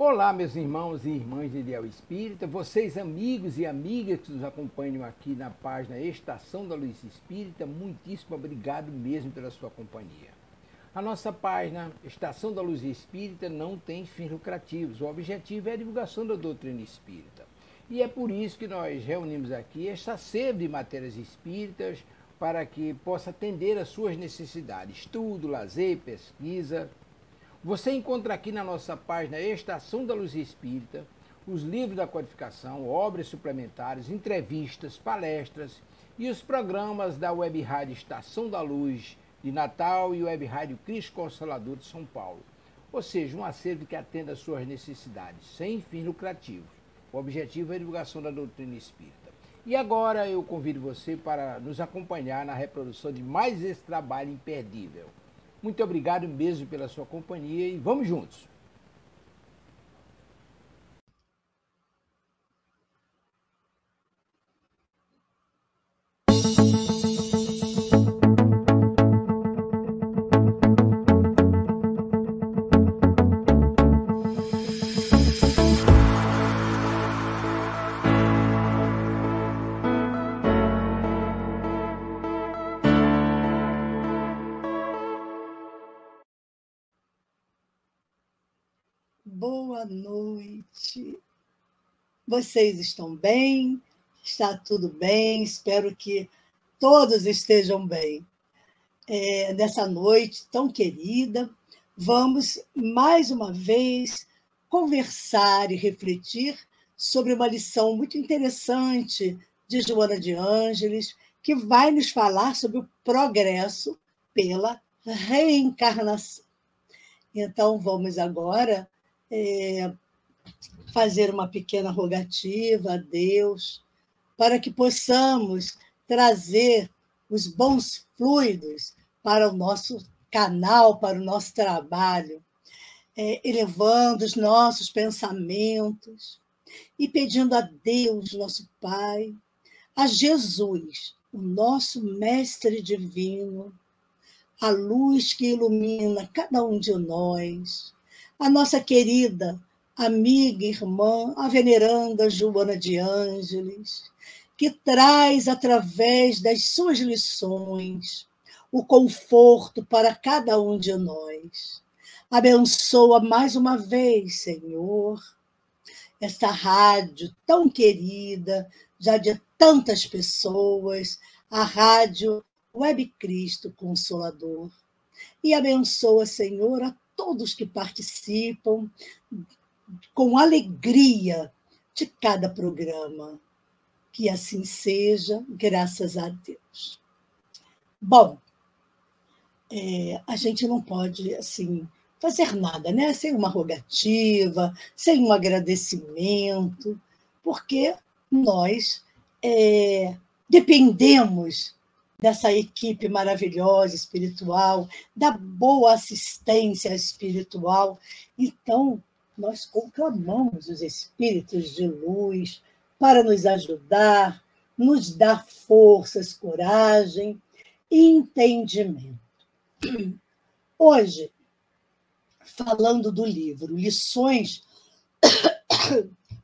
Olá, meus irmãos e irmãs de Ideal Espírita, vocês amigos e amigas que nos acompanham aqui na página Estação da Luz Espírita, muitíssimo obrigado mesmo pela sua companhia. A nossa página Estação da Luz Espírita não tem fins lucrativos, o objetivo é a divulgação da doutrina espírita. E é por isso que nós reunimos aqui esta sede de matérias espíritas para que possa atender às suas necessidades, estudo, lazer, pesquisa. Você encontra aqui na nossa página Estação da Luz Espírita os livros da codificação, obras suplementares, entrevistas, palestras e os programas da Web Rádio Estação da Luz de Natal e Web Rádio Cristo Consolador de São Paulo. Ou seja, um acervo que atenda às suas necessidades, sem fins lucrativos. O objetivo é a divulgação da doutrina espírita. E agora eu convido você para nos acompanhar na reprodução de mais esse trabalho imperdível. Muito obrigado mesmo pela sua companhia e vamos juntos! Boa noite. Vocês estão bem? Está tudo bem? Espero que todos estejam bem. Nessa noite tão querida, vamos mais uma vez conversar e refletir sobre uma lição muito interessante de Joana de Ângeles, que vai nos falar sobre o progresso pela reencarnação. Então, vamos agora fazer uma pequena rogativa a Deus para que possamos trazer os bons fluidos para o nosso canal, para o nosso trabalho, elevando os nossos pensamentos e pedindo a Deus, nosso Pai, a Jesus, o nosso Mestre Divino, a luz que ilumina cada um de nós, a nossa querida amiga e irmã, a veneranda Joana de Ângeles, que traz, através das suas lições, o conforto para cada um de nós. Abençoa mais uma vez, Senhor, esta rádio tão querida, já de tantas pessoas, a rádio Web Cristo Consolador. E abençoa, Senhor, a todos que participam com alegria de cada programa. Que assim seja, graças a Deus. Bom, a gente não pode assim fazer nada, né? Sem uma rogativa, sem um agradecimento, porque nós dependemos dessa equipe maravilhosa espiritual, da boa assistência espiritual. Então, nós conclamamos os espíritos de luz para nos ajudar, nos dar forças, coragem e entendimento. Hoje, falando do livro Lições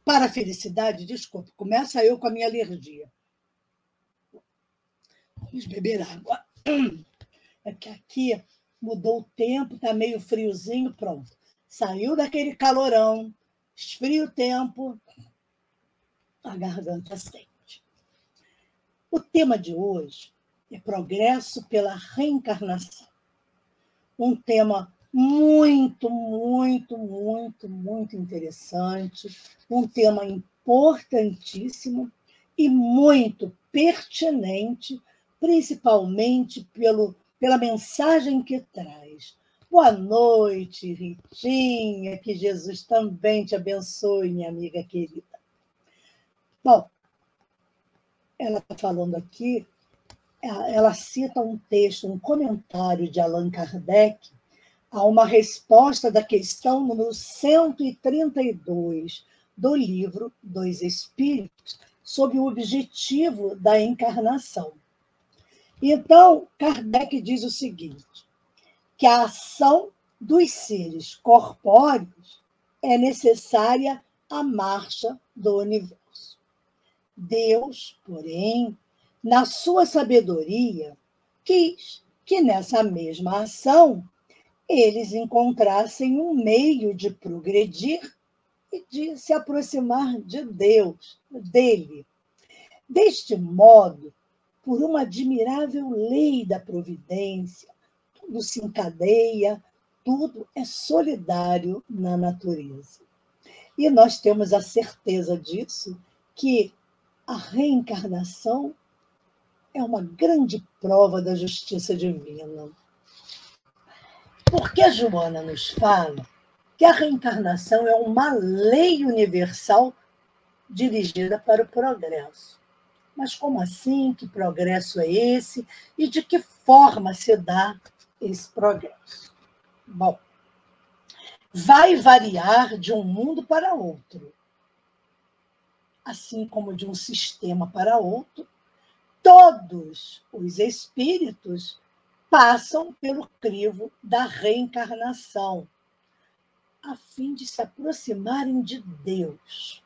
para a Felicidade, desculpe, começa eu com a minha alergia. Vamos beber água. É que aqui mudou o tempo, está meio friozinho, pronto. Saiu daquele calorão, esfria o tempo, a garganta sente. O tema de hoje é progresso pela reencarnação. Um tema muito, muito, muito, muito interessante, um tema importantíssimo e muito pertinente, principalmente pela mensagem que traz. Boa noite, Ritinha, que Jesus também te abençoe, minha amiga querida. Bom, ela está falando aqui, ela cita um texto, um comentário de Allan Kardec a uma resposta da questão número 132 do livro dos Espíritos, sobre o objetivo da encarnação. Então, Kardec diz o seguinte, que a ação dos seres corpóreos é necessária a marcha do universo. Deus, porém, na sua sabedoria, quis que nessa mesma ação eles encontrassem um meio de progredir e de se aproximar de Deus, dele. Deste modo, por uma admirável lei da providência, tudo se encadeia, tudo é solidário na natureza. E nós temos a certeza disso, que a reencarnação é uma grande prova da justiça divina. Porque a Joana nos fala que a reencarnação é uma lei universal dirigida para o progresso. Mas como assim? Que progresso é esse? E de que forma se dá esse progresso? Bom, vai variar de um mundo para outro. Assim como de um sistema para outro, todos os espíritos passam pelo crivo da reencarnação, a fim de se aproximarem de Deus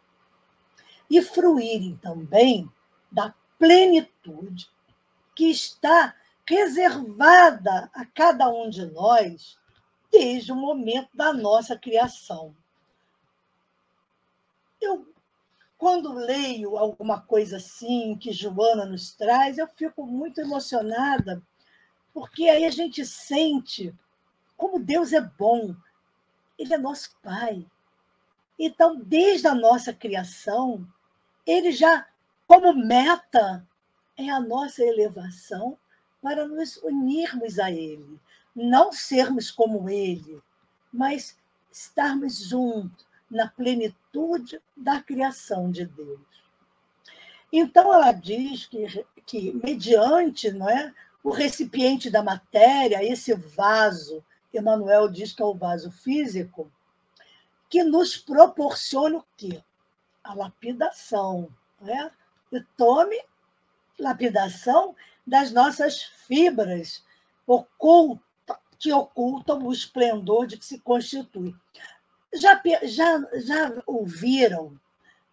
e fruírem também da plenitude que está reservada a cada um de nós desde o momento da nossa criação. Eu, quando leio alguma coisa assim que Joana nos traz, eu fico muito emocionada, porque aí a gente sente como Deus é bom. Ele é nosso Pai. Então, desde a nossa criação, ele já, como meta, é a nossa elevação para nos unirmos a ele. Não sermos como ele, mas estarmos juntos na plenitude da criação de Deus. Então, ela diz que mediante, não é, o recipiente da matéria, esse vaso, Emmanuel diz que é o vaso físico, que nos proporciona o quê? A lapidação. Né? E tome lapidação das nossas fibras que ocultam o esplendor de que se constitui. Já ouviram,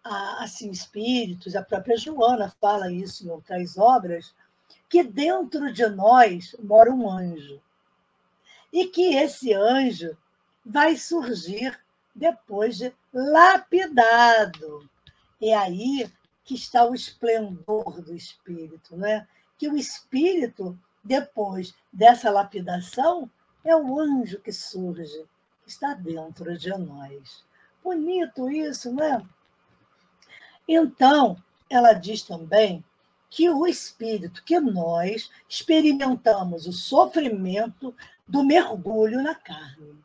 assim, espíritos, a própria Joana fala isso em outras obras, que dentro de nós mora um anjo. E que esse anjo vai surgir depois de lapidado. É aí que está o esplendor do espírito, né? Que o espírito, depois dessa lapidação, é o anjo que surge, que está dentro de nós. Bonito isso, né? Então, ela diz também que o espírito, que nós experimentamos o sofrimento do mergulho na carne.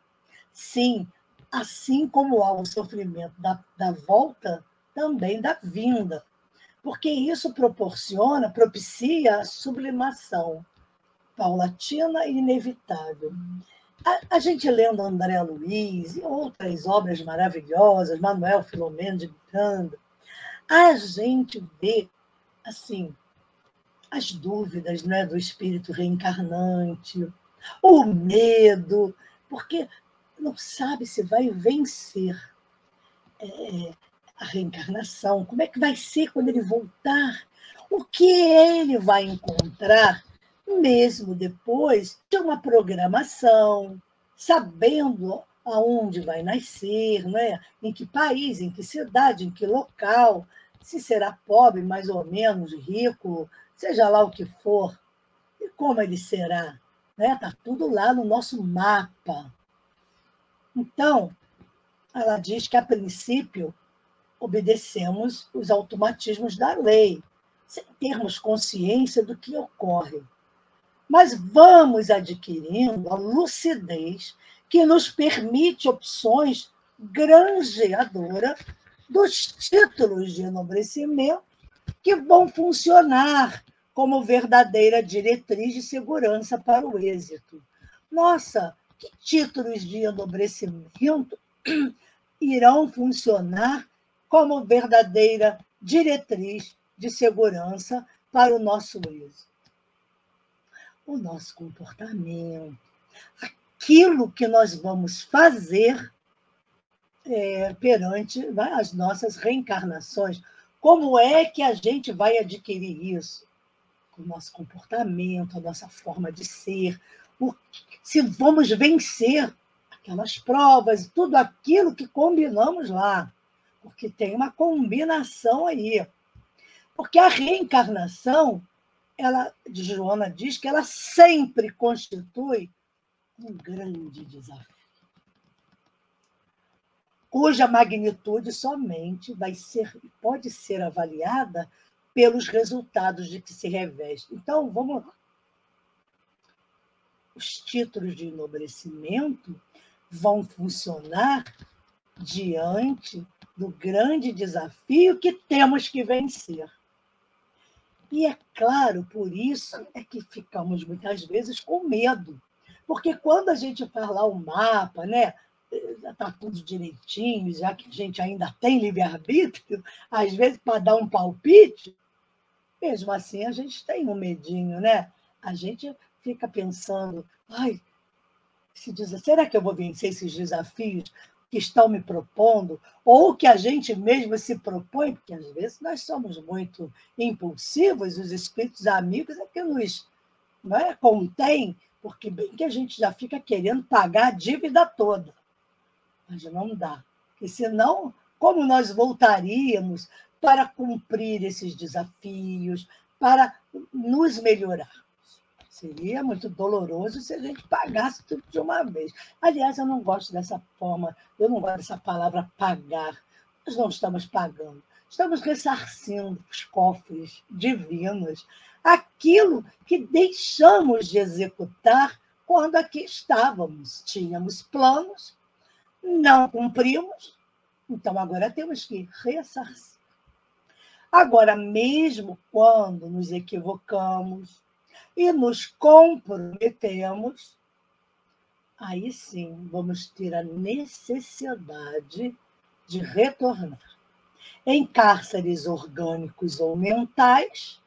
Sim, assim como há o sofrimento da volta, também da vinda, porque isso propicia a sublimação paulatina e inevitável. A gente lendo André Luiz e outras obras maravilhosas, Manuel Filomeno de Miranda, a gente vê assim as dúvidas, né, do espírito reencarnante, o medo, porque não sabe se vai vencer a reencarnação, como é que vai ser quando ele voltar, o que ele vai encontrar, mesmo depois de uma programação, sabendo aonde vai nascer, né? Em que país, em que cidade, em que local, se será pobre, mais ou menos, rico, seja lá o que for, e como ele será. Está tudo lá no nosso mapa. Então, ela diz que, a princípio, obedecemos os automatismos da lei, sem termos consciência do que ocorre. Mas vamos adquirindo a lucidez que nos permite opções granjeadoras dos títulos de enobrecimento que vão funcionar como verdadeira diretriz de segurança para o êxito. Nossa, que títulos de enobrecimento irão funcionar como verdadeira diretriz de segurança para o nosso êxito? O nosso comportamento, aquilo que nós vamos fazer perante, né, as nossas reencarnações. Como é que a gente vai adquirir isso? Com o nosso comportamento, a nossa forma de ser, se vamos vencer aquelas provas, tudo aquilo que combinamos lá, porque tem uma combinação aí. Porque a reencarnação, Joana diz que ela sempre constitui um grande desafio, cuja magnitude somente pode ser avaliada pelos resultados de que se reveste. Então, vamos lá. Os títulos de enobrecimento vão funcionar diante do grande desafio que temos que vencer. E é claro, por isso é que ficamos muitas vezes com medo. Porque quando a gente faz lá o mapa, né, está tudo direitinho, já que a gente ainda tem livre-arbítrio, às vezes, para dar um palpite, mesmo assim a gente tem um medinho, né? A gente fica pensando, será que eu vou vencer esses desafios que estão me propondo? Ou que a gente mesmo se propõe, porque às vezes nós somos muito impulsivos, os espíritos amigos é que nos, não é, contém, porque bem que a gente já fica querendo pagar a dívida toda. Mas não dá. Porque senão, como nós voltaríamos para cumprir esses desafios, para nos melhorar? Seria muito doloroso se a gente pagasse tudo de uma vez. Aliás, eu não gosto dessa forma, eu não gosto dessa palavra pagar. Nós não estamos pagando, estamos ressarcindo os cofres divinos, aquilo que deixamos de executar quando aqui estávamos. Tínhamos planos, não cumprimos, então agora temos que ressarcir. Agora, mesmo quando nos equivocamos e nos comprometemos, aí sim vamos ter a necessidade de retornar. Em cárceres orgânicos ou mentais,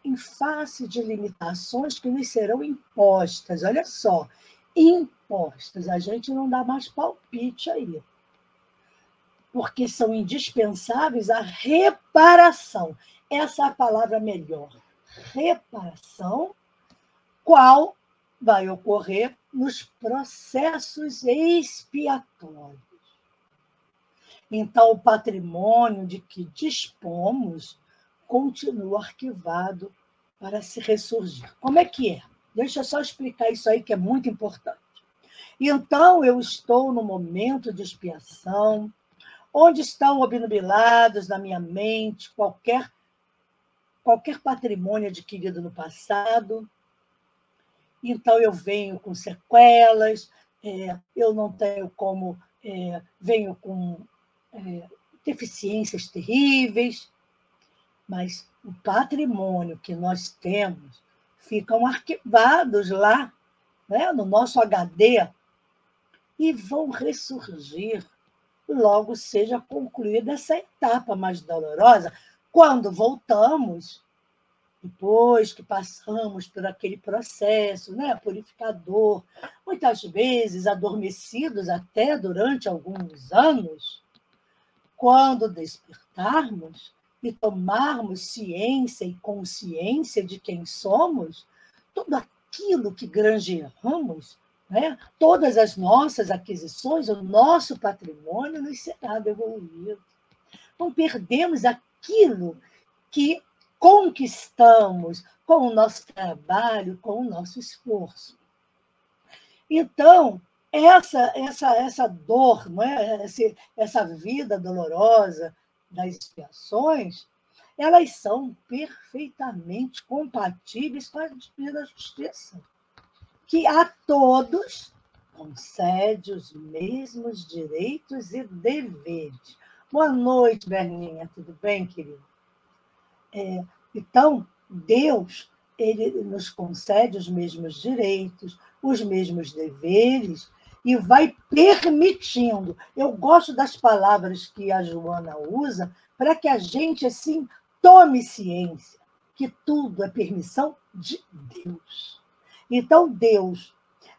em face de limitações que nos serão impostas. Olha só, impostas. A gente não dá mais palpite aí, porque são indispensáveis a reparação. Essa é a palavra melhor. Reparação, qual vai ocorrer nos processos expiatórios. Então, o patrimônio de que dispomos continua arquivado para se ressurgir. Como é que é? Deixa eu só explicar isso aí, que é muito importante. Então, eu estou no momento de expiação, onde estão obnubilados na minha mente qualquer patrimônio adquirido no passado. Então, eu venho com sequelas, eu não tenho como, venho com deficiências terríveis, mas o patrimônio que nós temos ficam arquivados lá, né, no nosso HD, e vão ressurgir logo seja concluída essa etapa mais dolorosa, quando voltamos, depois que passamos por aquele processo, né, purificador, muitas vezes adormecidos até durante alguns anos, quando despertarmos e tomarmos ciência e consciência de quem somos, tudo aquilo que granjeamos, né, todas as nossas aquisições, o nosso patrimônio nos será devolvido. Não perdemos aquilo que conquistamos com o nosso trabalho, com o nosso esforço. Então, essa dor, não é? Essa vida dolorosa das expiações, elas são perfeitamente compatíveis com a divina justiça, que a todos concede os mesmos direitos e deveres. Boa noite, Berninha. Tudo bem, querido? Então, Deus, ele nos concede os mesmos direitos, os mesmos deveres, e vai permitindo. Eu gosto das palavras que a Joana usa para que a gente, assim, tome ciência que tudo é permissão de Deus. Então, Deus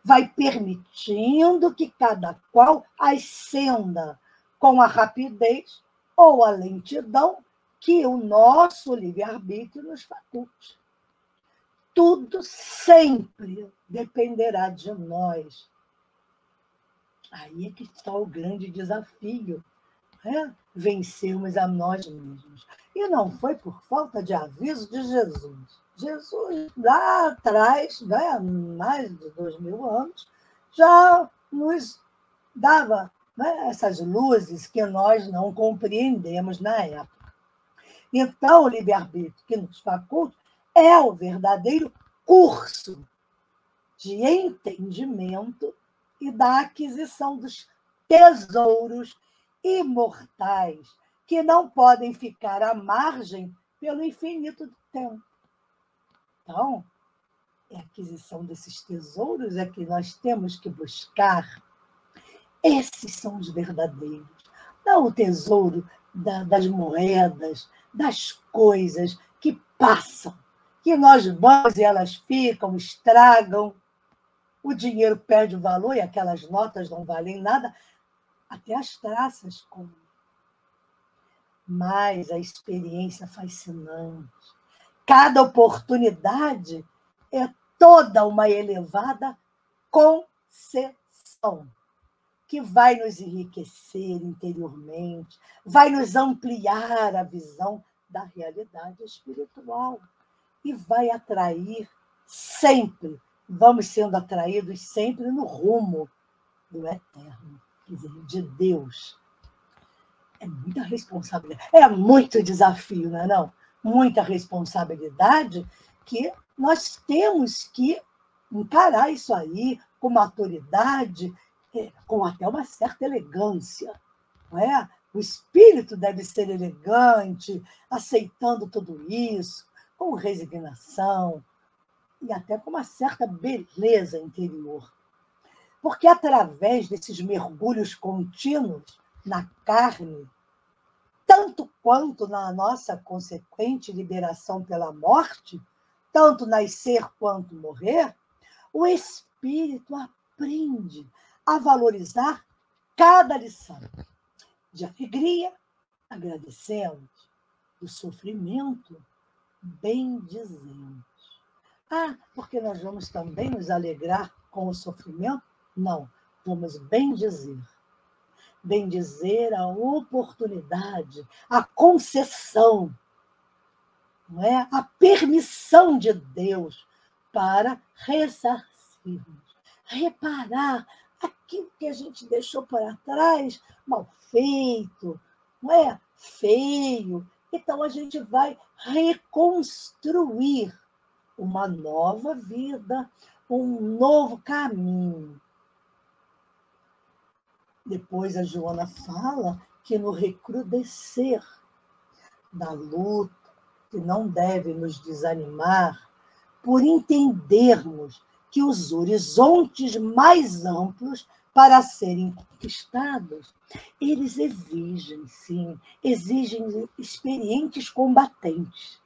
vai permitindo que cada qual ascenda com a rapidez ou a lentidão que o nosso livre-arbítrio nos faculte. Tudo sempre dependerá de nós. Aí é que está o grande desafio, né? Vencermos a nós mesmos. E não foi por falta de aviso de Jesus. Jesus, lá atrás, né, há mais de 2000 anos, já nos dava, né, essas luzes que nós não compreendemos na época. Então, o livre-arbítrio que nos faculta é o verdadeiro curso de entendimento e da aquisição dos tesouros imortais que não podem ficar à margem pelo infinito do tempo. Então, a aquisição desses tesouros é que nós temos que buscar. Esses são os verdadeiros. Não o tesouro das moedas, das coisas que passam, que nós vamos e elas ficam, estragam, o dinheiro perde o valor e aquelas notas não valem nada, até as traças comem. Mas a experiência fascinante. Cada oportunidade é toda uma elevada concessão que vai nos enriquecer interiormente, vai nos ampliar a visão da realidade espiritual e vai atrair sempre, vamos sendo atraídos sempre no rumo do eterno, quer dizer, de Deus. É muita responsabilidade, é muito desafio, não é não? Muita responsabilidade que nós temos que encarar isso aí com maturidade, com até uma certa elegância, não é? O espírito deve ser elegante, aceitando tudo isso, com resignação e até com uma certa beleza interior. Porque através desses mergulhos contínuos na carne, tanto quanto na nossa consequente liberação pela morte, tanto nascer quanto morrer, o espírito aprende a valorizar cada lição. De alegria, agradecemos. Do sofrimento, bendizemos. Ah, porque nós vamos também nos alegrar com o sofrimento? Não, vamos bendizer. Bendizer a oportunidade, a concessão, não é? A permissão de Deus para ressarcirmos, reparar aquilo que a gente deixou para trás, mal feito, não é? Feio. Então, a gente vai reconstruir uma nova vida, um novo caminho. Depois a Joana fala que no recrudescer da luta, que não deve nos desanimar, por entendermos que os horizontes mais amplos para serem conquistados, eles exigem, sim, exigem experientes combatentes.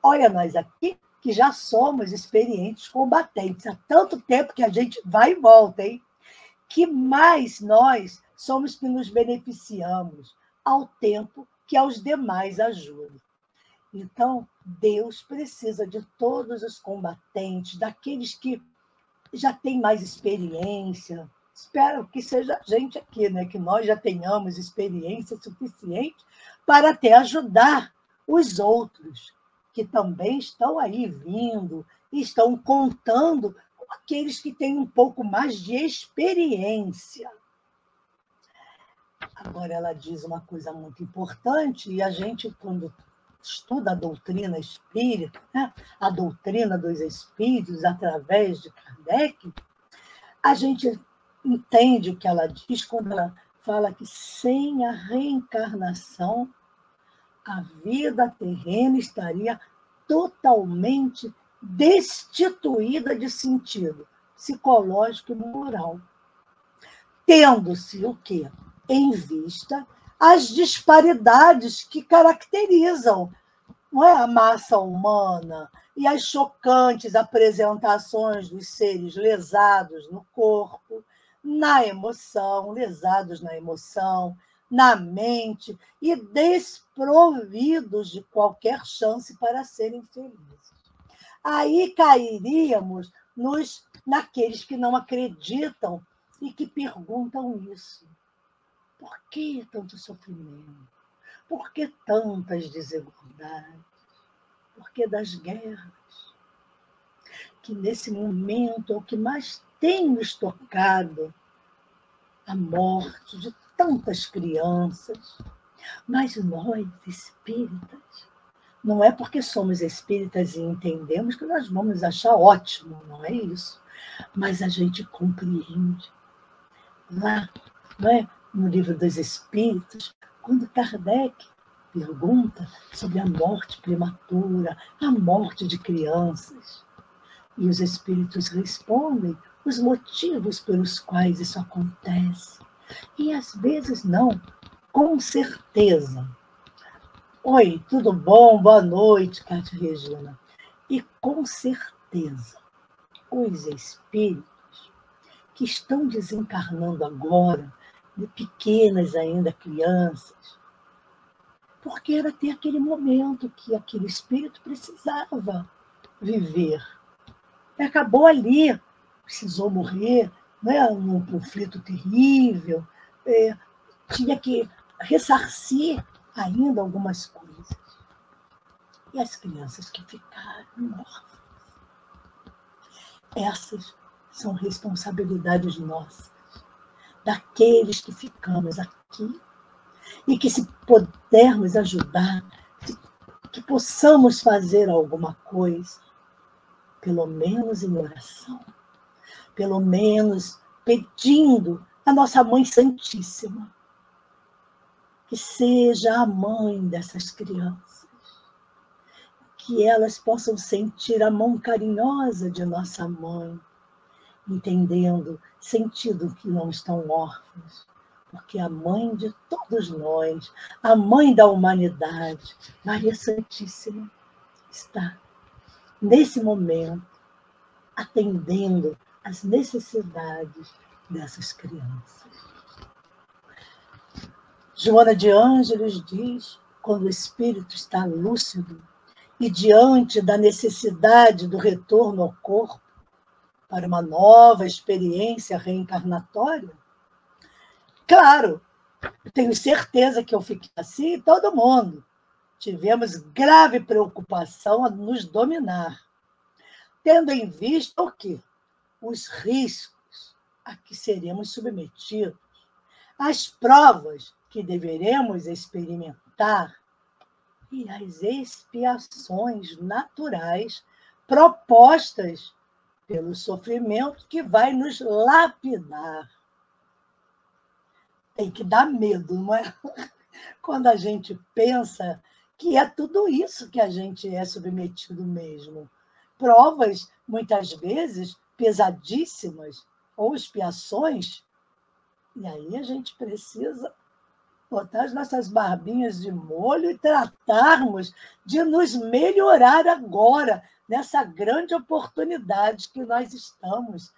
Olha, nós aqui que já somos experientes combatentes, há tanto tempo que a gente vai e volta, hein? Que mais nós somos que nos beneficiamos ao tempo que aos demais ajudam. Então, Deus precisa de todos os combatentes, daqueles que já têm mais experiência. Espero que seja a gente aqui, né? Que nós já tenhamos experiência suficiente para até ajudar os outros, que também estão aí vindo, e estão contando com aqueles que têm um pouco mais de experiência. Agora, ela diz uma coisa muito importante, e a gente, quando estuda a doutrina espírita, né? A doutrina dos espíritos, através de Kardec, a gente entende o que ela diz quando ela fala que sem a reencarnação, a vida terrena estaria totalmente destituída de sentido psicológico e moral. Tendo-se o quê? Em vista as disparidades que caracterizam não é, a massa humana e as chocantes apresentações dos seres lesados no corpo, na emoção, lesados na emoção, na mente e desprovidos de qualquer chance para serem felizes. Aí cairíamos naqueles que não acreditam e que perguntam isso. Por que tanto sofrimento? Por que tantas desigualdades? Por que das guerras? Que nesse momento é o que mais tem nos tocado, a morte de tantas crianças. Mas nós, espíritas, não é porque somos espíritas e entendemos que nós vamos achar ótimo, não é isso. Mas a gente compreende. Lá, não é? No Livro dos Espíritos, quando Kardec pergunta sobre a morte prematura, a morte de crianças, e os espíritos respondem os motivos pelos quais isso acontece. E às vezes não, com certeza. Oi, tudo bom? Boa noite, Cátia Regina. E com certeza, os espíritos que estão desencarnando agora, de pequenas ainda crianças, porque era ter aquele momento que aquele espírito precisava viver. E acabou ali, precisou morrer, né, num conflito terrível, tinha que ressarcir ainda algumas coisas. E as crianças que ficaram órfãs, essas são responsabilidades nossas, daqueles que ficamos aqui, e que, se pudermos ajudar, que possamos fazer alguma coisa, pelo menos em oração, pelo menos pedindo à nossa Mãe Santíssima que seja a mãe dessas crianças, que elas possam sentir a mão carinhosa de nossa mãe, entendendo, sentindo que não estão órfãos, porque a mãe de todos nós, a mãe da humanidade, Maria Santíssima, está, nesse momento, atendendo às necessidades dessas crianças. Joana de Ângeles diz, quando o espírito está lúcido e diante da necessidade do retorno ao corpo para uma nova experiência reencarnatória, claro, tenho certeza que eu fiquei assim e todo mundo. Tivemos grave preocupação a nos dominar, tendo em vista o quê? Os riscos a que seremos submetidos, as provas que deveremos experimentar e as expiações naturais propostas pelo sofrimento que vai nos lapidar. Tem que dar medo, não é? Quando a gente pensa que é tudo isso que a gente é submetido mesmo. Provas, muitas vezes, pesadíssimas, ou expiações, e aí a gente precisa botar as nossas barbinhas de molho e tratarmos de nos melhorar agora, nessa grande oportunidade que nós estamos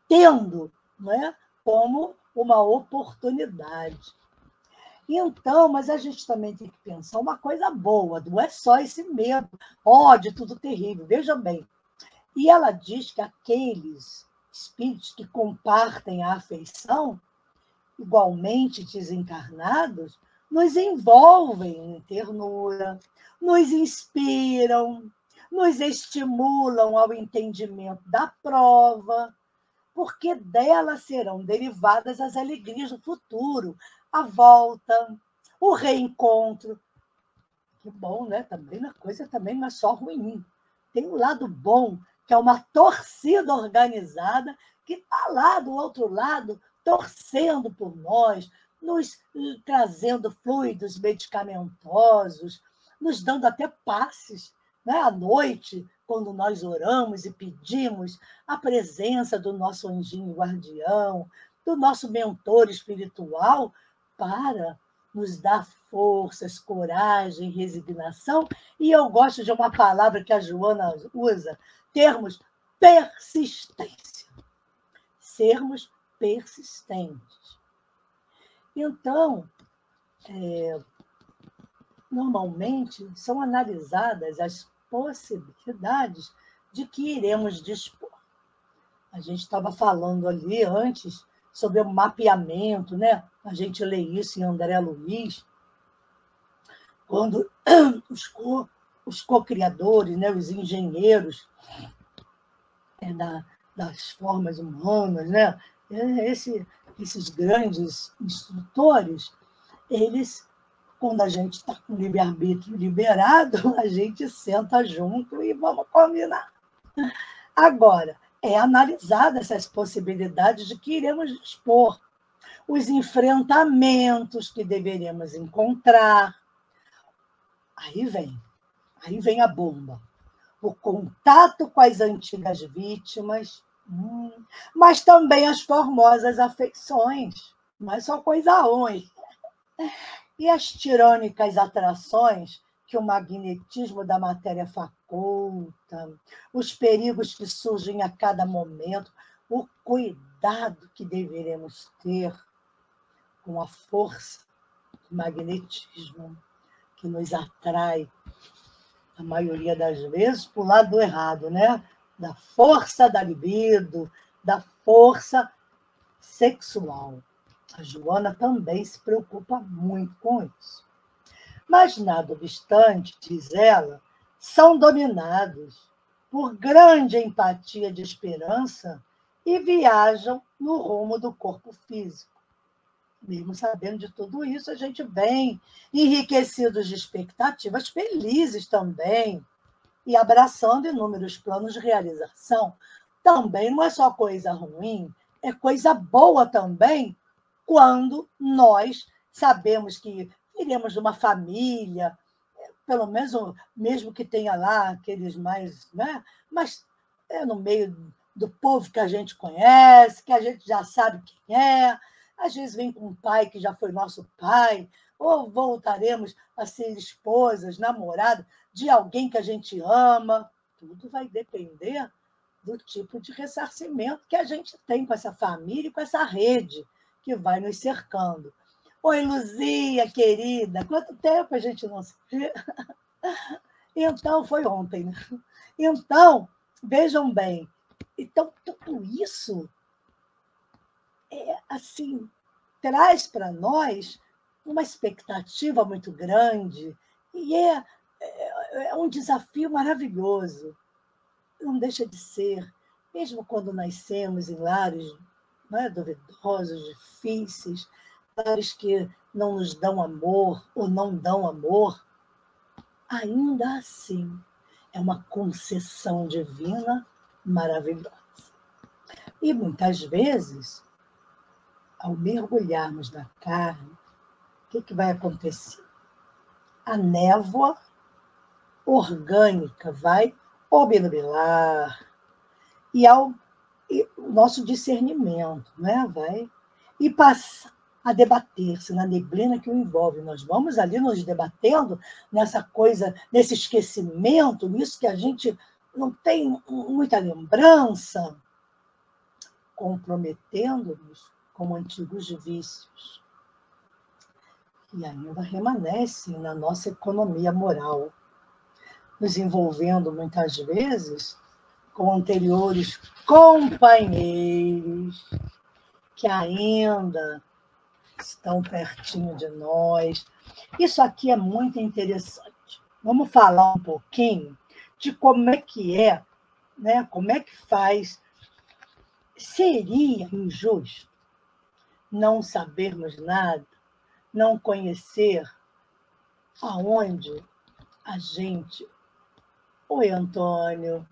tendo, não é? Como uma oportunidade. Então, mas a gente também tem que pensar uma coisa boa, não é só esse medo, ódio, tudo terrível. Veja bem, e ela diz que aqueles espíritos que compartem a afeição, igualmente desencarnados, nos envolvem em ternura, nos inspiram, nos estimulam ao entendimento da prova, porque dela serão derivadas as alegrias do futuro, a volta, o reencontro. Que bom, né? Também a coisa também não é só ruim. Tem um lado bom, que é uma torcida organizada que está lá do outro lado, torcendo por nós, nos trazendo fluidos medicamentosos, nos dando até passes, né? À noite, quando nós oramos e pedimos a presença do nosso anjinho guardião, do nosso mentor espiritual, para nos dá forças, coragem, resignação. E eu gosto de uma palavra que a Joana usa, termos persistência. Sermos persistentes. Então, normalmente, são analisadas as possibilidades de que iremos dispor. A gente estava falando ali antes sobre o mapeamento, né? A gente lê isso em André Luiz, quando os co-criadores, né? Os engenheiros das formas humanas, né? Esses grandes instrutores, eles, quando a gente está com o livre-arbítrio liberado, a gente senta junto e vamos combinar. Agora, é analisada essas possibilidades de que iremos dispor, os enfrentamentos que deveremos encontrar. Aí vem a bomba. O contato com as antigas vítimas, mas também as formosas afeições, não é só coisa ruim. E as tirânicas atrações que o magnetismo da matéria faculta, os perigos que surgem a cada momento, o cuidado que deveremos ter com a força do magnetismo que nos atrai, a maioria das vezes, para o lado errado, né? Da força da libido, da força sexual. A Joana também se preocupa muito com isso. Mas, nada obstante, diz ela, são dominados por grande empatia de esperança e viajam no rumo do corpo físico. Mesmo sabendo de tudo isso, a gente vem enriquecidos de expectativas, felizes também, e abraçando inúmeros planos de realização. Também não é só coisa ruim, é coisa boa também, quando nós sabemos que iremos de uma família, pelo menos, mesmo que tenha lá aqueles mais, né? Mas é no meio do povo que a gente conhece, que a gente já sabe quem é. Às vezes vem com um pai que já foi nosso pai, ou voltaremos a ser esposas, namoradas de alguém que a gente ama. Tudo vai depender do tipo de ressarcimento que a gente tem com essa família e com essa rede que vai nos cercando. Oi, Luzia, querida, quanto tempo a gente não se vê? Então, foi ontem, né? Então, vejam bem, então, tudo isso assim, traz para nós uma expectativa muito grande e é um desafio maravilhoso. Não deixa de ser, mesmo quando nascemos em lares, né, duvidosos, difíceis, lares que não nos dão amor ou não dão amor, ainda assim é uma concessão divina maravilhosa. E muitas vezes, ao mergulharmos na carne, o que vai acontecer? A névoa orgânica vai obnubilar e o nosso discernimento, né, vai e passar a debater-se na neblina que o envolve. Nós vamos ali nos debatendo nessa coisa, nesse esquecimento, nisso que a gente não tem muita lembrança, comprometendo-nos com antigos vícios. E ainda remanescem na nossa economia moral, nos envolvendo muitas vezes com anteriores companheiros que ainda estão pertinho de nós. Isso aqui é muito interessante. Vamos falar um pouquinho de como é, né? Como é que faz. Seria injusto não sabermos nada, não conhecer aonde a gente... Oi, Antônio.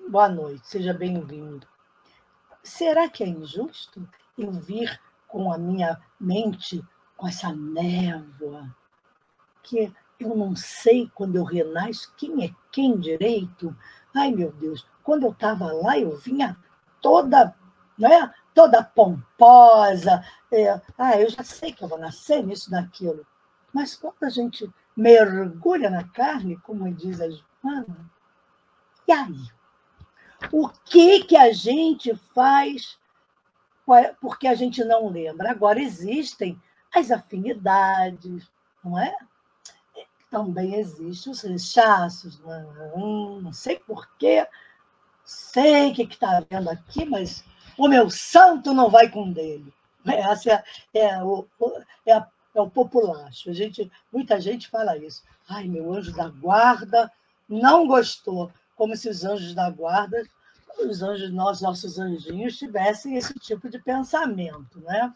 Boa noite, seja bem-vindo. Será que é injusto eu vir com a minha mente, com essa névoa, que eu não sei quando eu renasço quem é quem direito? Ai, meu Deus, quando eu estava lá, eu vinha toda, né, toda pomposa. Eu já sei que eu vou nascer nisso, naquilo. Mas quando a gente mergulha na carne, como diz a Joana, e aí? O que a gente faz porque a gente não lembra? Agora, existem as afinidades, não é? Também existem os rechaços, não sei porquê, sei o que está havendo aqui, mas o meu santo não vai com dele. Essa é o populacho. Muita gente fala isso. Ai, meu anjo da guarda não gostou. Como se os anjos da guarda, nossos anjinhos, tivessem esse tipo de pensamento, né?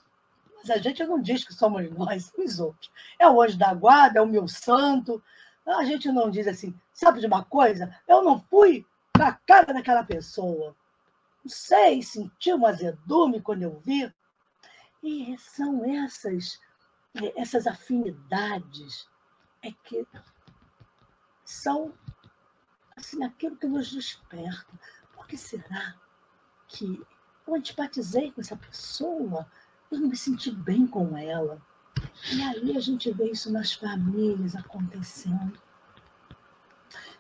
Mas a gente não diz que somos nós, os outros. É o anjo da guarda, é o meu santo. A gente não diz assim, sabe de uma coisa? Eu não fui com a cara daquela pessoa. Não sei, senti um azedume quando eu vi. E são essas afinidades que são assim, aquilo que nos desperta. Por que será que eu antipatizei com essa pessoa? Eu não me senti bem com ela. E aí a gente vê isso nas famílias acontecendo.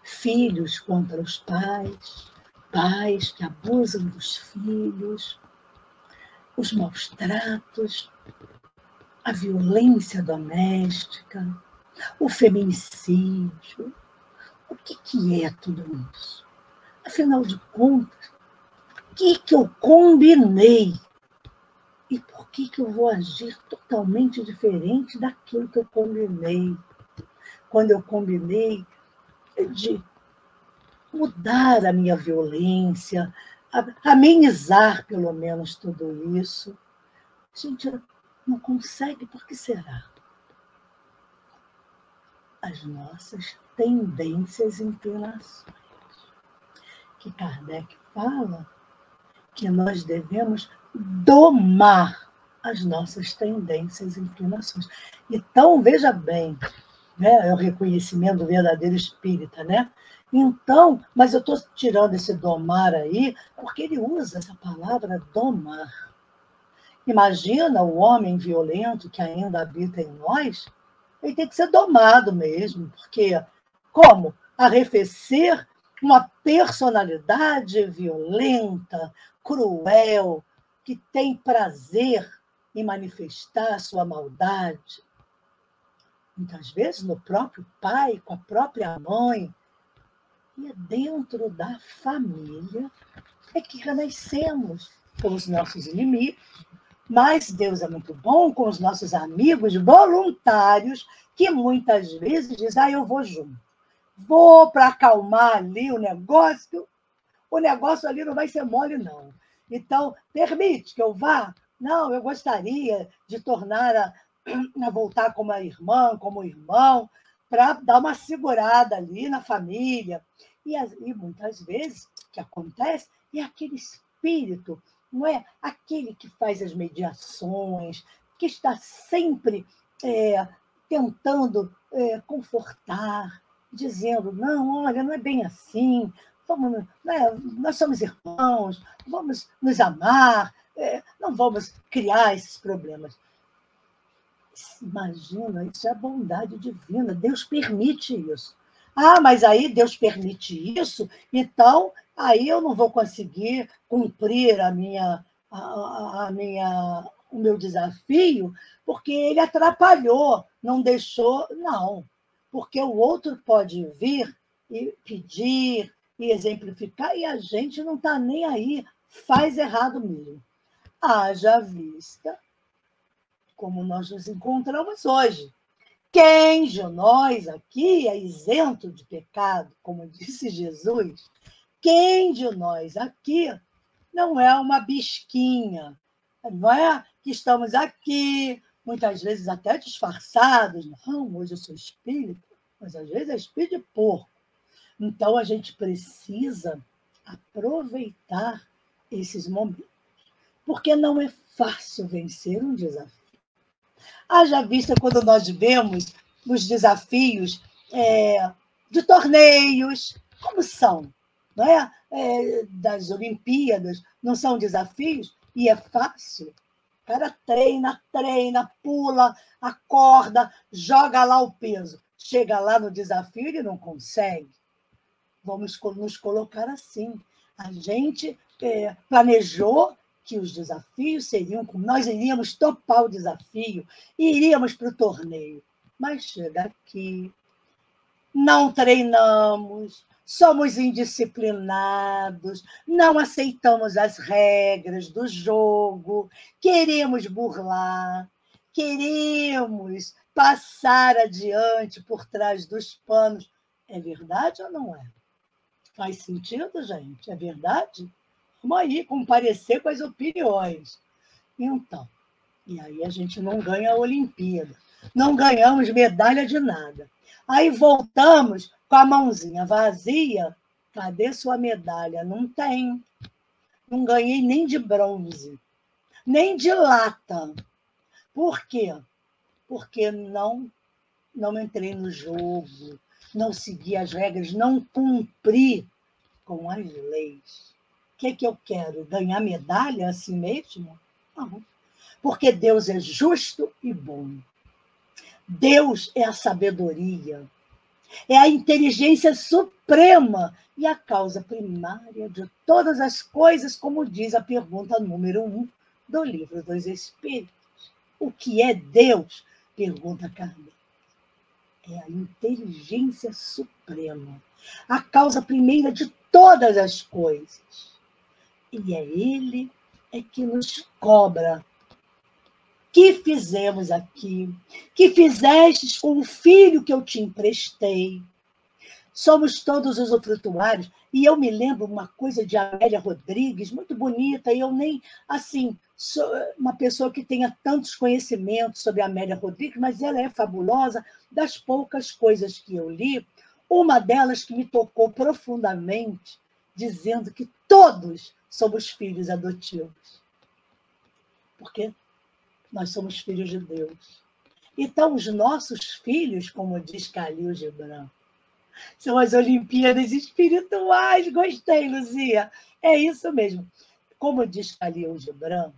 Filhos contra os pais, pais que abusam dos filhos, os maus tratos, a violência doméstica, o feminicídio. O que é tudo isso? Afinal de contas, o que eu combinei? E por que eu vou agir totalmente diferente daquilo que eu combinei? Quando eu combinei de mudar a minha violência, amenizar pelo menos tudo isso, a gente não consegue, por que será? As nossas tendências e inclinações. Que Kardec fala que nós devemos domar as nossas tendências e inclinações. Então, veja bem, né, é o reconhecimento verdadeiro espírita, né? Então, mas eu estou tirando esse domar aí, porque ele usa essa palavra domar. Imagina o homem violento que ainda habita em nós, ele tem que ser domado mesmo, porque como arrefecer uma personalidade violenta, cruel, que tem prazer em manifestar a sua maldade. Muitas vezes no próprio pai, com a própria mãe, e é dentro da família é que renascemos com os nossos inimigos. Mas Deus é muito bom com os nossos amigos voluntários, que muitas vezes dizem, eu vou junto. Vou para acalmar ali o negócio ali não vai ser mole, não. Então, permite que eu vá? Não, eu gostaria de tornar a voltar como a irmã, como irmão, para dar uma segurada ali na família. E muitas vezes, o que acontece é aquele espírito, não é aquele que faz as mediações, que está sempre tentando confortar, dizendo, não, olha, não é bem assim, vamos, né, nós somos irmãos, vamos nos amar, não vamos criar esses problemas. Imagina, isso é a bondade divina, Deus permite isso. Mas aí Deus permite isso, então aí eu não vou conseguir cumprir o meu desafio, porque ele atrapalhou, não deixou, não. Porque o outro pode vir e pedir, e exemplificar, e a gente não está nem aí, faz errado mesmo. Haja vista como nós nos encontramos hoje. Quem de nós aqui é isento de pecado, como disse Jesus? Quem de nós aqui não é uma bisquinha? Não é que estamos aqui, muitas vezes até disfarçados. Não, hoje eu sou espírita, mas às vezes é espírito de porco. Então, a gente precisa aproveitar esses momentos, porque não é fácil vencer um desafio. Haja vista quando nós vemos os desafios de torneios, como são, não é? Das Olimpíadas, não são desafios? E é fácil. O cara treina, pula, acorda, joga lá o peso. Chega lá no desafio, ele não consegue. Vamos nos colocar assim. A gente planejou que os desafios seriam como nós iríamos topar o desafio, iríamos para o torneio. Mas chega aqui, não treinamos, somos indisciplinados, não aceitamos as regras do jogo, queremos burlar, queremos passar adiante por trás dos panos. É verdade ou não é? Faz sentido, gente? É verdade? Vamos aí comparecer com as opiniões. Então, e aí a gente não ganha a Olimpíada, não ganhamos medalha de nada. Aí voltamos com a mãozinha vazia. Cadê sua medalha? Não tem. Não ganhei nem de bronze, nem de lata. Por quê? Porque não entrei no jogo, não segui as regras, não cumpri com as leis. O que eu quero? Ganhar medalha assim mesmo? Não. Porque Deus é justo e bom. Deus é a sabedoria, é a inteligência suprema e a causa primária de todas as coisas, como diz a pergunta número 1 do Livro dos Espíritos. O que é Deus? Pergunta Kardec. É a inteligência suprema, a causa primeira de todas as coisas. E é Ele que nos cobra. Que fizemos aqui? Que fizestes com o filho que eu te emprestei? Somos todos usufrutuários. E eu me lembro uma coisa de Amélia Rodrigues, muito bonita, e eu nem, assim, sou uma pessoa que tenha tantos conhecimentos sobre Amélia Rodrigues, mas ela é fabulosa. Das poucas coisas que eu li, uma delas que me tocou profundamente, dizendo que todos somos filhos adotivos. Porque nós somos filhos de Deus. Então, os nossos filhos, como diz Khalil Gibran, são as Olimpíadas espirituais. Gostei, Luzia. É isso mesmo. Como diz Khalil Gibran,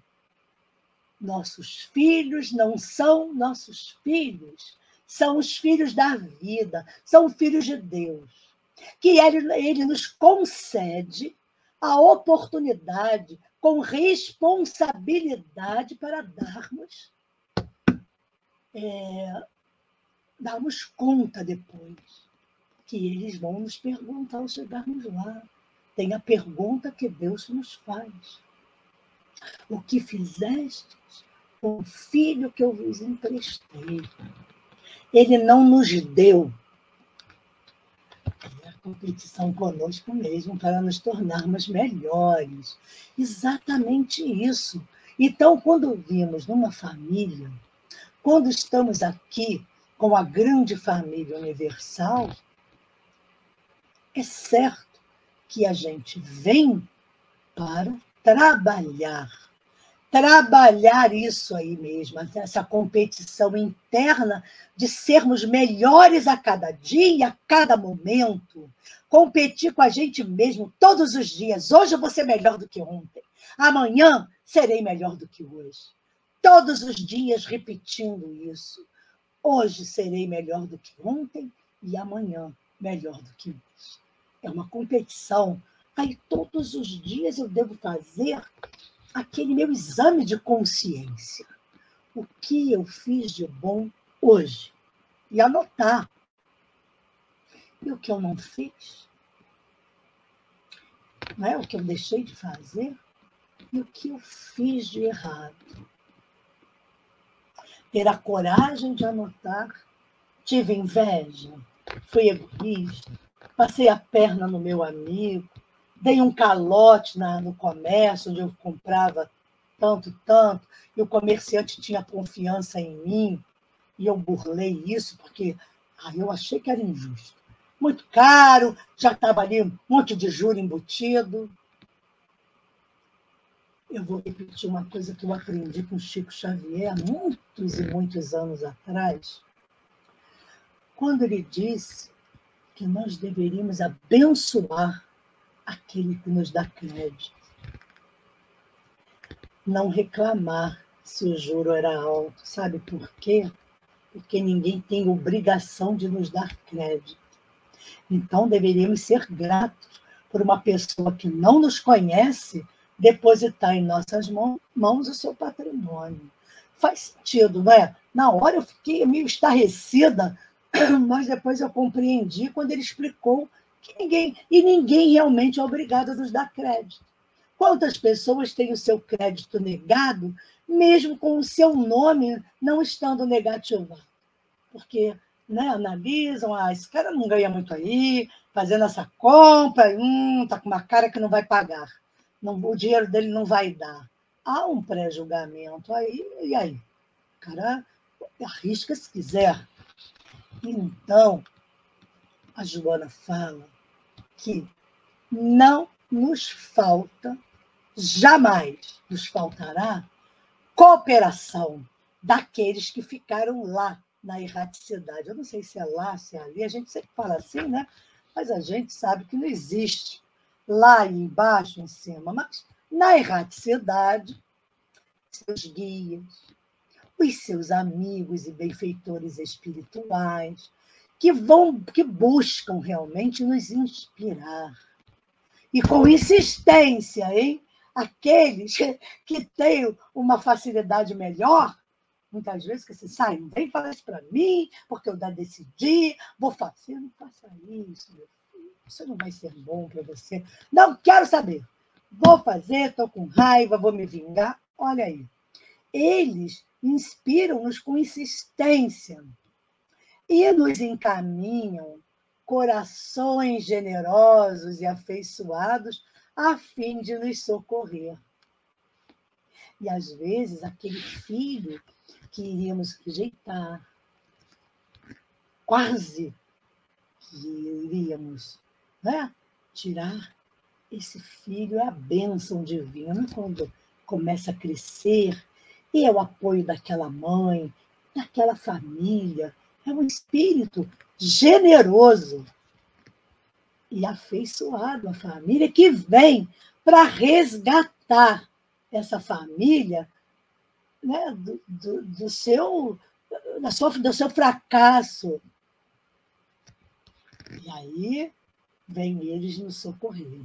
nossos filhos não são nossos filhos, são os filhos da vida, são filhos de Deus, que ele nos concede a oportunidade com responsabilidade para darmos conta depois, que eles vão nos perguntar ao chegarmos lá. Tem a pergunta que Deus nos faz. O que fizestes com o filho que eu vos emprestei? Ele não nos deu a competição conosco mesmo para nos tornarmos melhores. Exatamente isso. Então, quando vimos numa família, quando estamos aqui com a grande família universal, é certo que a gente vem para trabalhar isso aí mesmo, essa competição interna de sermos melhores a cada dia, a cada momento, competir com a gente mesmo todos os dias. Hoje eu vou ser melhor do que ontem, amanhã serei melhor do que hoje. Todos os dias repetindo isso. Hoje serei melhor do que ontem e amanhã melhor do que hoje. É uma competição. Aí todos os dias eu devo fazer aquele meu exame de consciência. O que eu fiz de bom hoje? E anotar. E o que eu não fiz? Não é? O que eu deixei de fazer? E o que eu fiz de errado? Ter a coragem de anotar. Tive inveja, fui egoísta, passei a perna no meu amigo, dei um calote no comércio, onde eu comprava tanto, e o comerciante tinha confiança em mim, e eu burlei isso, porque eu achei que era injusto. Muito caro, já estava ali um monte de juro embutido. Eu vou repetir uma coisa que eu aprendi com Chico Xavier há muitos e muitos anos atrás, quando ele disse que nós deveríamos abençoar aquele que nos dá crédito. não reclamar se o juro era alto. Sabe por quê? Porque ninguém tem obrigação de nos dar crédito. Então, deveríamos ser gratos por uma pessoa que não nos conhece depositar em nossas mãos o seu patrimônio. Faz sentido, não é? Na hora eu fiquei meio estarrecida, mas depois eu compreendi quando ele explicou que ninguém realmente é obrigado a nos dar crédito. Quantas pessoas têm o seu crédito negado, mesmo com o seu nome não estando negativado? Porque, né, analisam, esse cara não ganha muito aí, fazendo essa compra, está com uma cara que não vai pagar, não, o dinheiro dele não vai dar. Há um pré-julgamento aí, e aí? O cara arrisca se quiser. Então, a Joana fala que não nos falta, jamais nos faltará, cooperação daqueles que ficaram lá na erraticidade. Eu não sei se é lá, se é ali, a gente sempre fala assim, né? Mas a gente sabe que não existe lá e embaixo, em cima. Mas na erraticidade, seus guias, os seus amigos e benfeitores espirituais, que buscam realmente nos inspirar. E com insistência, hein? Aqueles que têm uma facilidade melhor, muitas vezes que você sai, não vem falar isso para mim, porque eu já decidi, vou fazer, não faça isso, meu filho, isso não vai ser bom para você. Não quero saber. Vou fazer, estou com raiva, vou me vingar. Olha aí. Eles inspiram-nos com insistência e nos encaminham corações generosos e afeiçoados a fim de nos socorrer. E, às vezes, aquele filho que iríamos rejeitar, quase que iríamos, né, tirar, esse filho é a bênção divina quando começa a crescer, e é o apoio daquela mãe, daquela família, é um espírito generoso e afeiçoado à família que vem para resgatar essa família, né, do seu fracasso. E aí vem eles nos socorrer.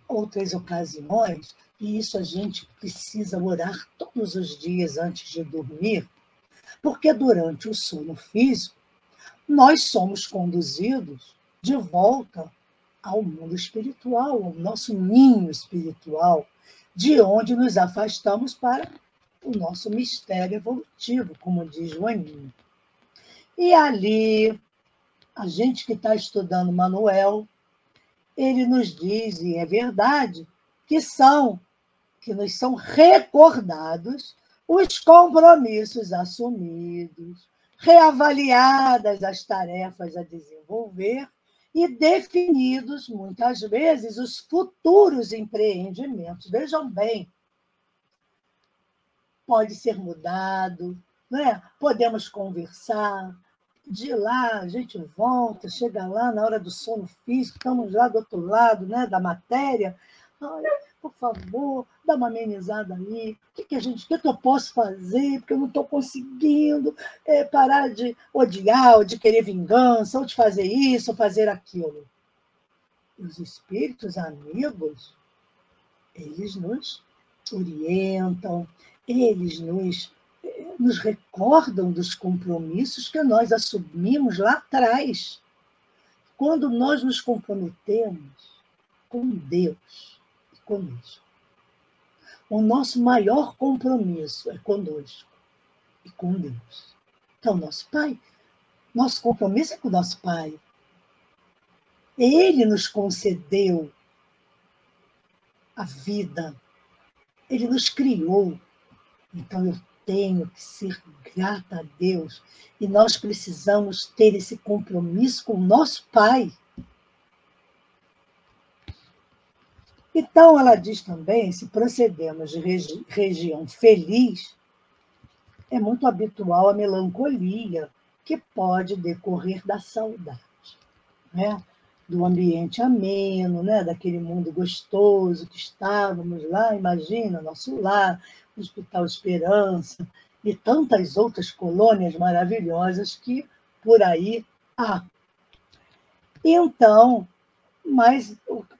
Outras ocasiões, e isso a gente precisa orar todos os dias antes de dormir, porque durante o sono físico, nós somos conduzidos de volta ao mundo espiritual, ao nosso ninho espiritual, de onde nos afastamos para o nosso mistério evolutivo, como diz Joaninha. E ali, a gente que está estudando Manuel, ele nos diz, e é verdade, que nos são recordados os compromissos assumidos, reavaliadas as tarefas a desenvolver e definidos, muitas vezes, os futuros empreendimentos. Vejam bem, pode ser mudado, né? Podemos conversar, de lá a gente volta, chega lá na hora do sono físico, estamos lá do outro lado, né, da matéria. Ai, por favor, dá uma amenizada aí. O que eu posso fazer? Porque eu não estou conseguindo parar de odiar, ou de querer vingança, ou de fazer isso, ou fazer aquilo. E os espíritos amigos, eles nos orientam, eles nos recordam dos compromissos que nós assumimos lá atrás. Quando nós nos comprometemos com Deus e conosco. O nosso maior compromisso é conosco e com Deus. Então, nosso Pai, nosso compromisso é com o nosso Pai. Ele nos concedeu a vida. Ele nos criou. Então, eu tenho que ser grata a Deus. E nós precisamos ter esse compromisso com o nosso Pai. Então, ela diz também, se procedemos de região feliz, é muito habitual a melancolia, que pode decorrer da saudade. Né? do ambiente ameno, né? Daquele mundo gostoso que estávamos lá, imagina, nosso lar, o Hospital Esperança, e tantas outras colônias maravilhosas que por aí há. Então, mas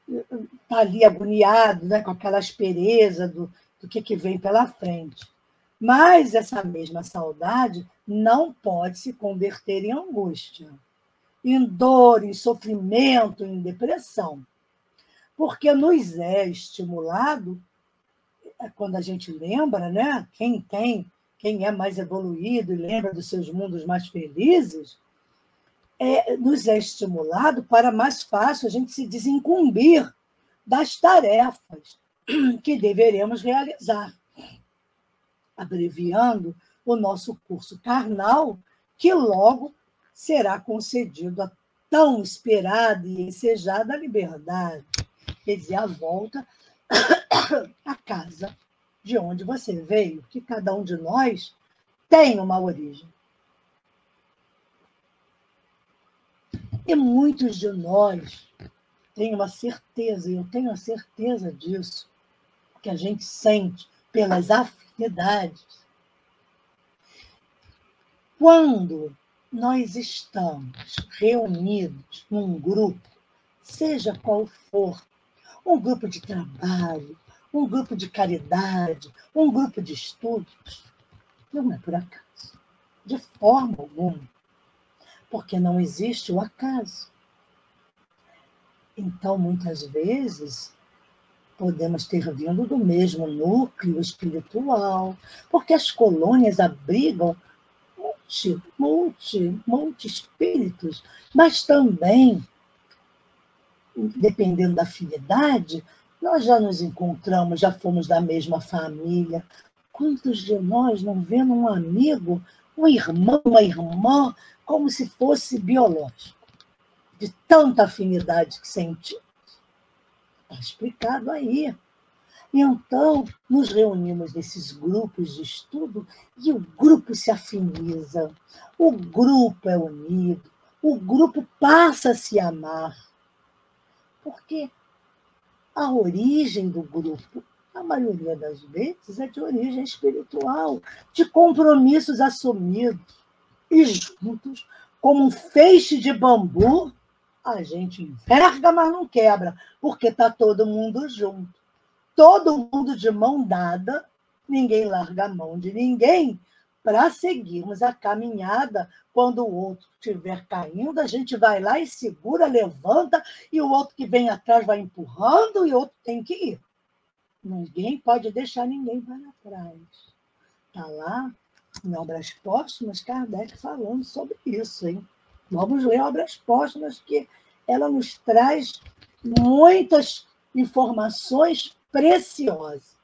está ali agoniado, né? Com aquela aspereza do que vem pela frente. Mas essa mesma saudade não pode se converter em angústia, em dor, em sofrimento, em depressão, porque nos é estimulado, quando a gente lembra, né? Quem é mais evoluído e lembra dos seus mundos mais felizes, nos é estimulado para mais fácil a gente se desincumbir das tarefas que deveremos realizar, abreviando o nosso curso carnal, que logo será concedido a tão esperada e ensejada liberdade, quer dizer, a volta à casa de onde você veio, que cada um de nós tem uma origem. E muitos de nós têm uma certeza, e eu tenho a certeza disso, que a gente sente pelas afinidades. Quando nós estamos reunidos num grupo, seja qual for, um grupo de trabalho, um grupo de caridade, um grupo de estudos, não é por acaso, de forma alguma, porque não existe o acaso. Então, muitas vezes, podemos ter vindo do mesmo núcleo espiritual, porque as colônias abrigam multi espíritos, mas também, dependendo da afinidade, nós já nos encontramos, já fomos da mesma família. Quantos de nós não vendo um amigo, um irmão, uma irmã, como se fosse biológico, de tanta afinidade que sentimos? Está explicado aí. Então, nos reunimos nesses grupos de estudo e o grupo se afiniza, o grupo é unido, o grupo passa a se amar. Porque a origem do grupo, a maioria das vezes, é de origem espiritual, de compromissos assumidos. E juntos, como um feixe de bambu, a gente enverga, mas não quebra, porque está todo mundo junto. Todo mundo de mão dada, ninguém larga a mão de ninguém, para seguirmos a caminhada. Quando o outro estiver caindo, a gente vai lá e segura, levanta, e o outro que vem atrás vai empurrando, e o outro tem que ir. Ninguém pode deixar ninguém para trás. Está lá, em Obras Póstumas, Kardec falando sobre isso, hein? Vamos ler Obras Póstumas, que ela nos traz muitas informações preciosas.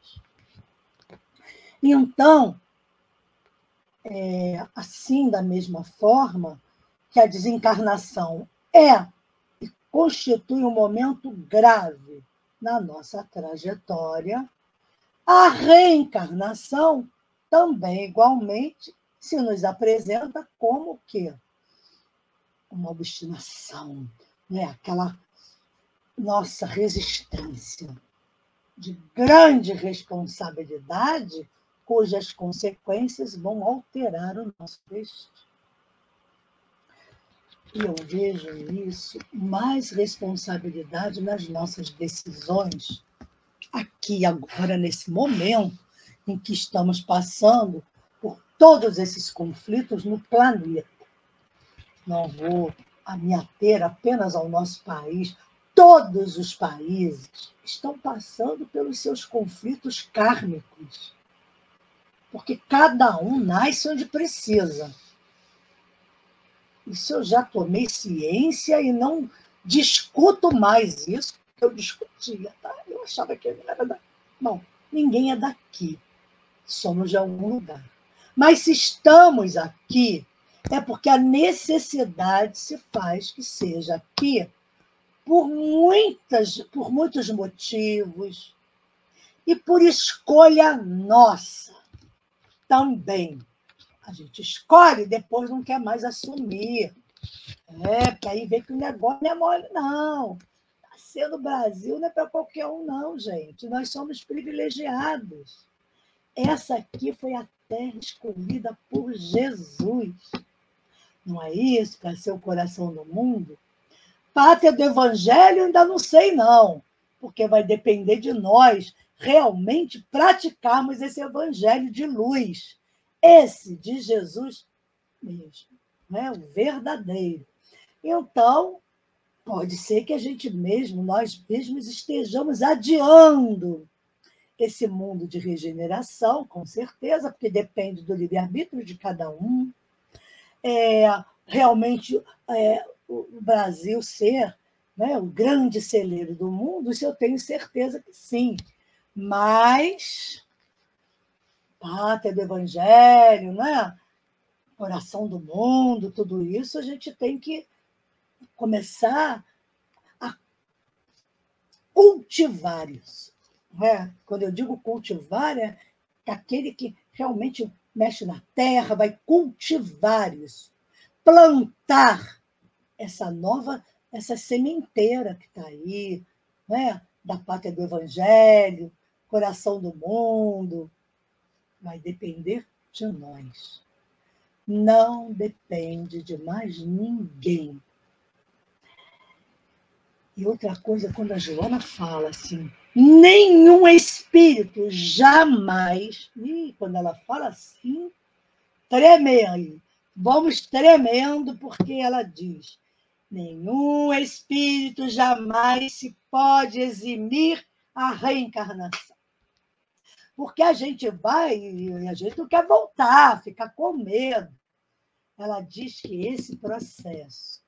Então, assim, da mesma forma que a desencarnação é e constitui um momento grave na nossa trajetória, a reencarnação também, igualmente, se nos apresenta como o quê? Uma obstinação, né? Aquela nossa resistência de grande responsabilidade, cujas consequências vão alterar o nosso destino. E eu vejo nisso mais responsabilidade nas nossas decisões, aqui, agora, nesse momento em que estamos passando por todos esses conflitos no planeta. Não vou me ater apenas ao nosso país. Todos os países estão passando pelos seus conflitos kármicos, porque cada um nasce onde precisa. Isso eu já tomei ciência e não discuto mais isso, que eu discutia, tá? Eu achava que ele era daqui. Não, ninguém é daqui. Somos de algum lugar. Mas se estamos aqui, é porque a necessidade se faz que seja aqui por muitos motivos e por escolha nossa também. A gente escolhe e depois não quer mais assumir. Para aí ver que o negócio não é mole, não. Nascer no Brasil não é para qualquer um, não, gente. Nós somos privilegiados. Essa aqui foi a terra escolhida por Jesus. Não é isso? Para ser o coração do mundo? Pátria do Evangelho, ainda não sei, não. Porque vai depender de nós realmente praticarmos esse Evangelho de luz. Esse de Jesus mesmo. Né? O verdadeiro. Então, pode ser que a gente mesmo, nós mesmos, estejamos adiando esse mundo de regeneração, com certeza, porque depende do livre-arbítrio de cada um. Realmente, o Brasil ser, né, o grande celeiro do mundo, isso eu tenho certeza que sim. Mas, pátria do Evangelho, né? Coração do mundo, tudo isso, a gente tem que começar a cultivar isso. Né? Quando eu digo cultivar, é aquele que realmente mexe na terra, vai cultivar isso. Plantar essa sementeira que está aí, né? Da pátria do Evangelho, coração do mundo, vai depender de nós. Não depende de mais ninguém. E outra coisa, quando a Joana fala assim, nenhum espírito jamais, e quando ela fala assim, treme aí. Vamos tremendo, porque ela diz, nenhum espírito jamais se pode eximir a reencarnação. Porque a gente vai e a gente não quer voltar, fica com medo. Ela diz que esse processo,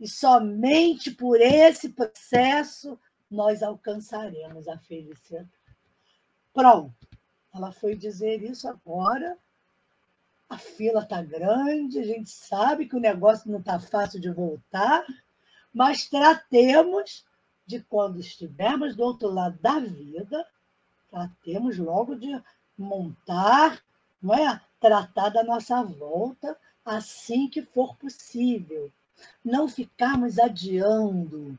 e somente por esse processo, nós alcançaremos a felicidade. Pronto. Ela foi dizer isso agora. A fila está grande, a gente sabe que o negócio não está fácil de voltar, mas tratemos de, quando estivermos do outro lado da vida, tratemos logo de montar, não é? Tratar da nossa volta assim que for possível. Não ficarmos adiando,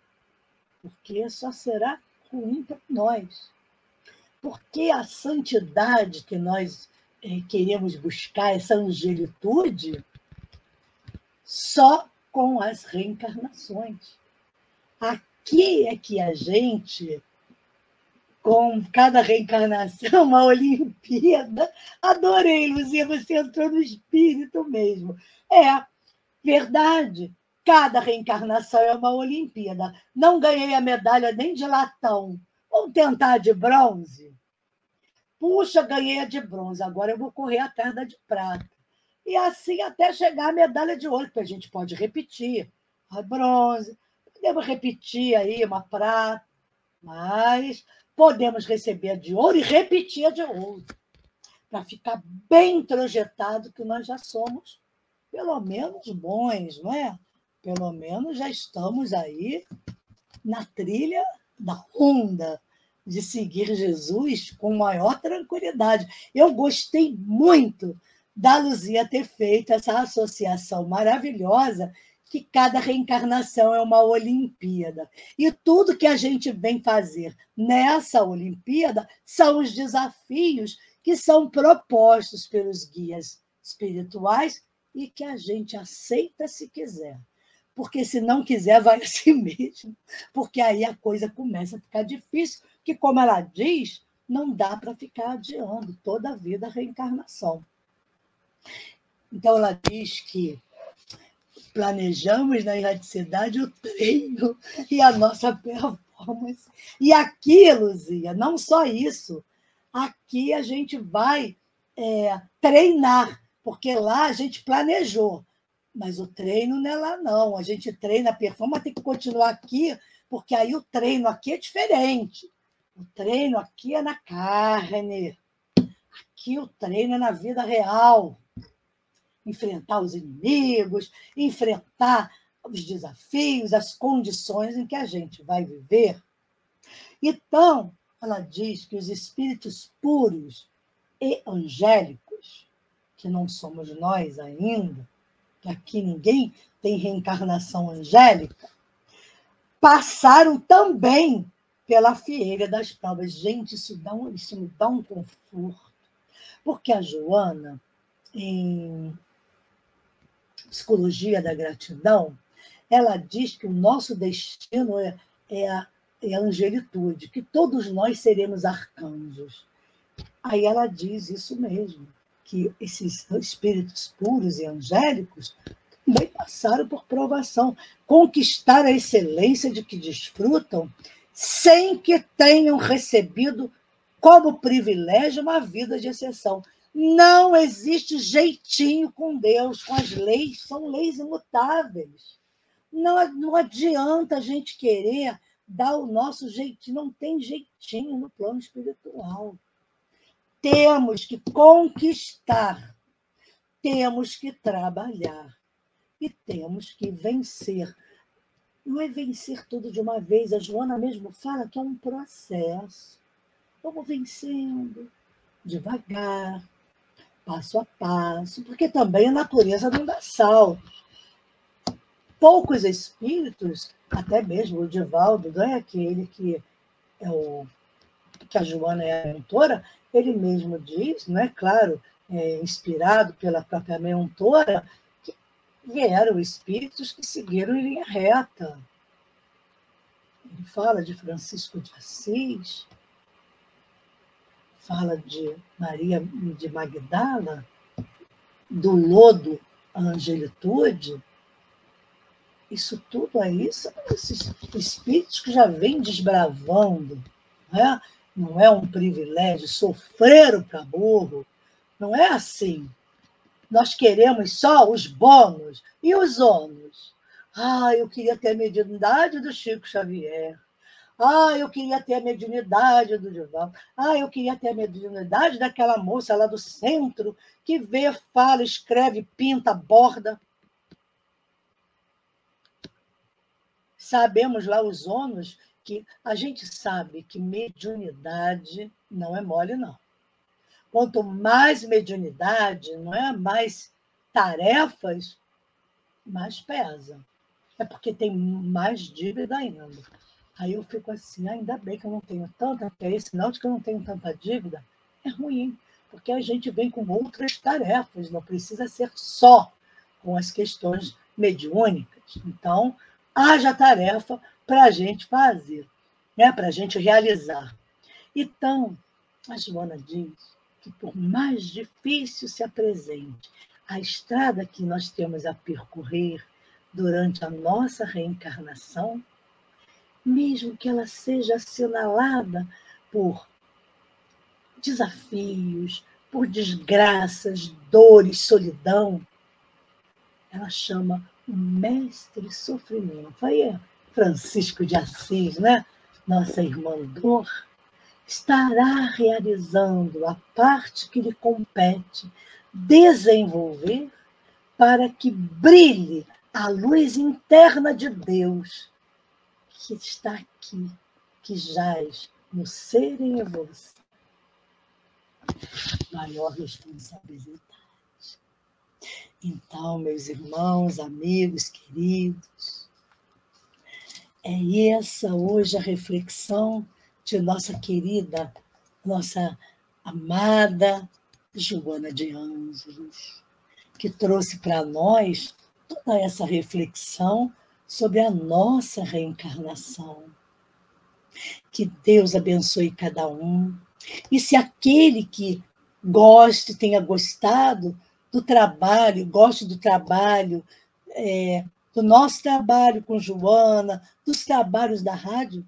porque só será ruim para nós. Porque a santidade que nós queremos buscar, essa angelitude, só com as reencarnações. Aqui é que a gente, com cada reencarnação, uma Olimpíada. Adorei, Luzia, você entrou no espírito mesmo. É verdade, cada reencarnação é uma Olimpíada. Não ganhei a medalha nem de latão. Vamos tentar de bronze? Puxa, ganhei a de bronze, agora eu vou correr atrás da de prata. E assim até chegar a medalha de ouro, que a gente pode repetir. A bronze, podemos repetir aí uma prata, mas podemos receber a de ouro e repetir a de ouro, para ficar bem introjetado que nós já somos, pelo menos, bons, não é? Pelo menos já estamos aí na trilha da onda de seguir Jesus com maior tranquilidade. Eu gostei muito da Luzia ter feito essa associação maravilhosa que cada reencarnação é uma Olimpíada. E tudo que a gente vem fazer nessa Olimpíada são os desafios que são propostos pelos guias espirituais e que a gente aceita se quiser. Porque se não quiser, vai assim mesmo. Porque aí a coisa começa a ficar difícil, que, como ela diz, não dá para ficar adiando toda a vida a reencarnação. Então, ela diz que planejamos na erraticidade o treino e a nossa performance. E aqui, Luzia, não só isso, aqui a gente vai treinar, porque lá a gente planejou, mas o treino não é lá, não. A gente treina a performance, tem que continuar aqui, porque aí o treino aqui é diferente. O treino aqui é na carne, aqui o treino é na vida real. Enfrentar os inimigos, enfrentar os desafios, as condições em que a gente vai viver. Então, ela diz que os espíritos puros e angélicos, que não somos nós ainda, que aqui ninguém tem reencarnação angélica, passaram também pela fieira das provas. Gente, isso me dá um conforto. Porque a Joana, em Psicologia da Gratidão, ela diz que o nosso destino é a angelitude, que todos nós seremos arcanjos. Aí ela diz isso mesmo, que esses espíritos puros e angélicos também passaram por provação, conquistar a excelência de que desfrutam, sem que tenham recebido como privilégio uma vida de exceção. Não existe jeitinho com Deus, com as leis, são leis imutáveis. Não adianta a gente querer dar o nosso jeitinho, não tem jeitinho no plano espiritual. Temos que conquistar, temos que trabalhar e temos que vencer. Não é vencer tudo de uma vez. A Joana mesmo fala que é um processo. Vamos vencendo, devagar, passo a passo, porque também a natureza não dá salto. Poucos espíritos, até mesmo o Divaldo, não é aquele que que a Joana é a mentora, ele mesmo diz, não é claro, inspirado pela própria mentora, que vieram espíritos que seguiram em linha reta. Ele fala de Francisco de Assis, fala de Maria de Magdala, do lodo à angelitude. Isso tudo aí são esses espíritos que já vêm desbravando. Né? Não é um privilégio, sofreram para burro. Não é assim. Nós queremos só os bônus e os ônus. Eu queria ter a mediunidade do Chico Xavier. Eu queria ter a mediunidade do Divaldo. Eu queria ter a mediunidade daquela moça lá do centro que vê, fala, escreve, pinta, borda. Sabemos lá os ônus, que a gente sabe que mediunidade não é mole, não. Quanto mais mediunidade, não é mais tarefas, mais pesa. É porque tem mais dívida ainda. Aí eu fico assim, ainda bem que eu não tenho tanta, porque é sinal de que eu não tenho tanta dívida. É ruim, porque a gente vem com outras tarefas, não precisa ser só com as questões mediúnicas. Então, haja tarefa para a gente fazer, né? Para a gente realizar. Então, a Joana diz que, por mais difícil se apresente a estrada que nós temos a percorrer durante a nossa reencarnação, mesmo que ela seja assinalada por desafios, por desgraças, dores, solidão, ela chama o mestre sofrimento. Aí Francisco de Assis, né? Nossa irmã dor, estará realizando a parte que lhe compete desenvolver para que brilhe a luz interna de Deus que está aqui, que jaz no ser em evolução. Maior responsabilidade. Então, meus irmãos, amigos, queridos, é essa hoje a reflexão de nossa querida, nossa amada Joana de Ângeles, que trouxe para nós toda essa reflexão sobre a nossa reencarnação. Que Deus abençoe cada um. E se aquele que goste, tenha gostado do trabalho, goste do trabalho, do nosso trabalho com Joana, dos trabalhos da rádio,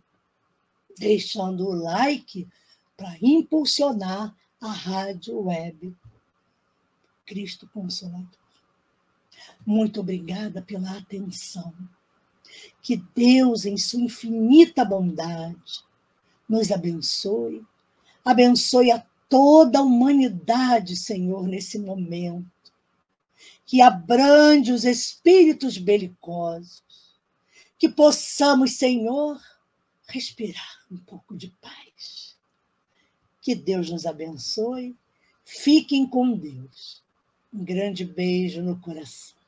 deixando o like para impulsionar a rádio web Cristo Consolador. Muito obrigada pela atenção. Que Deus, em sua infinita bondade, nos abençoe. Abençoe a toda a humanidade, Senhor, nesse momento. Que abrande os espíritos belicosos. Que possamos, Senhor, respirar um pouco de paz. Que Deus nos abençoe. Fiquem com Deus. Um grande beijo no coração.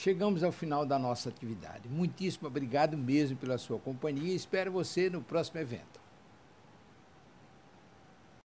chegamos ao final da nossa atividade. Muitíssimo obrigado mesmo pela sua companhia e espero você no próximo evento.